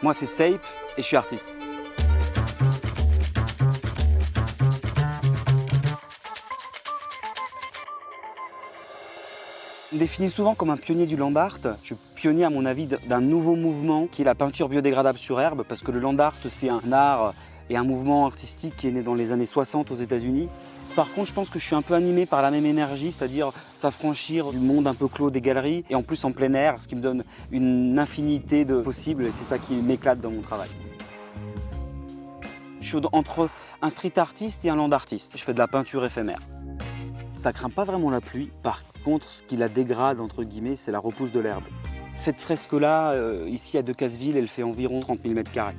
Moi, c'est Sape et je suis artiste. On me définit souvent comme un pionnier du land art. Je suis pionnier, à mon avis, d'un nouveau mouvement qui est la peinture biodégradable sur herbe, parce que le land art, c'est un art et un mouvement artistique qui est né dans les années 60 aux États-Unis. Par contre, je pense que je suis un peu animé par la même énergie, c'est-à-dire s'affranchir du monde un peu clos des galeries, et en plus en plein air, ce qui me donne une infinité de possibles, et c'est ça qui m'éclate dans mon travail. Je suis entre un street artiste et un land artiste. Je fais de la peinture éphémère. Ça craint pas vraiment la pluie. Par contre, ce qui la dégrade, entre guillemets, c'est la repousse de l'herbe. Cette fresque-là, ici à Decazeville, elle fait environ 30 000 m².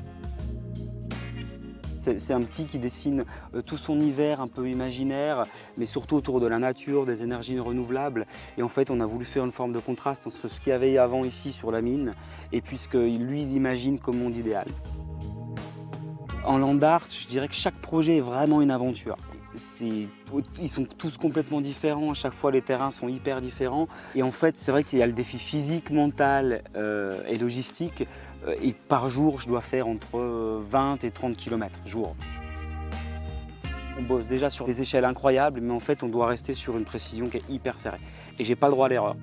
C'est un petit qui dessine tout son hiver un peu imaginaire, mais surtout autour de la nature, des énergies renouvelables. Et en fait, on a voulu faire une forme de contraste entre ce qu'il y avait avant ici sur la mine, et puis ce que lui il imagine comme monde idéal. En land art, je dirais que chaque projet est vraiment une aventure. Ils sont tous complètement différents, à chaque fois les terrains sont hyper différents. Et en fait, c'est vrai qu'il y a le défi physique, mental et logistique. Et par jour, je dois faire entre 20 et 30 km jour. On bosse déjà sur des échelles incroyables, mais en fait, on doit rester sur une précision qui est hyper serrée. Et j'ai pas le droit à l'erreur.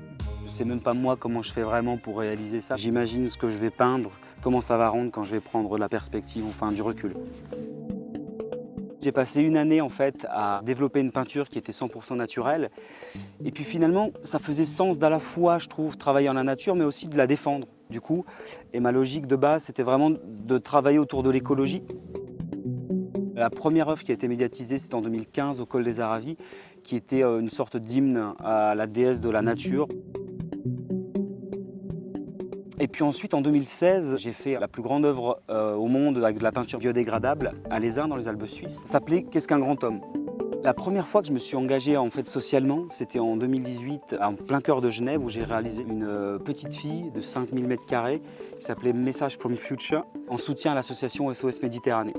Je sais même pas moi comment je fais vraiment pour réaliser ça. J'imagine ce que je vais peindre, comment ça va rendre quand je vais prendre la perspective, enfin du recul. J'ai passé une année en fait à développer une peinture qui était 100% naturelle. Et puis finalement, ça faisait sens d'à la fois, je trouve, travailler en la nature, mais aussi de la défendre. Du coup, et ma logique de base, c'était vraiment de travailler autour de l'écologie. La première œuvre qui a été médiatisée, c'était en 2015 au Col des Aravis, qui était une sorte d'hymne à la déesse de la nature. Et puis ensuite, en 2016, j'ai fait la plus grande œuvre au monde avec de la peinture biodégradable à Lézin, dans les Alpes suisses. Ça s'appelait « Qu'est-ce qu'un grand homme ?» La première fois que je me suis engagé en fait, socialement, c'était en 2018, en plein cœur de Genève, où j'ai réalisé une petite fille de 5000 m² qui s'appelait Message from Future, en soutien à l'association SOS Méditerranée.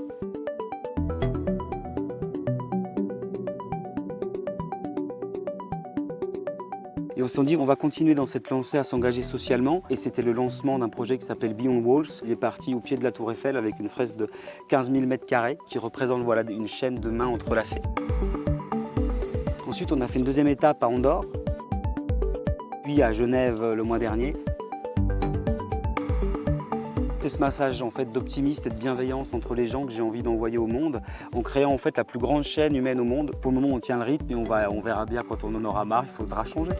Et on s'est dit, on va continuer dans cette lancée à s'engager socialement. Et c'était le lancement d'un projet qui s'appelle Beyond Walls. Il est parti au pied de la Tour Eiffel avec une fresque de 15 000 m² qui représente voilà, une chaîne de mains entrelacées. Ensuite, on a fait une deuxième étape à Andorre, puis à Genève le mois dernier. C'est ce massage en fait, d'optimisme et de bienveillance entre les gens que j'ai envie d'envoyer au monde, en créant en fait, la plus grande chaîne humaine au monde. Pour le moment, on tient le rythme et on verra bien quand on en aura marre, il faudra changer.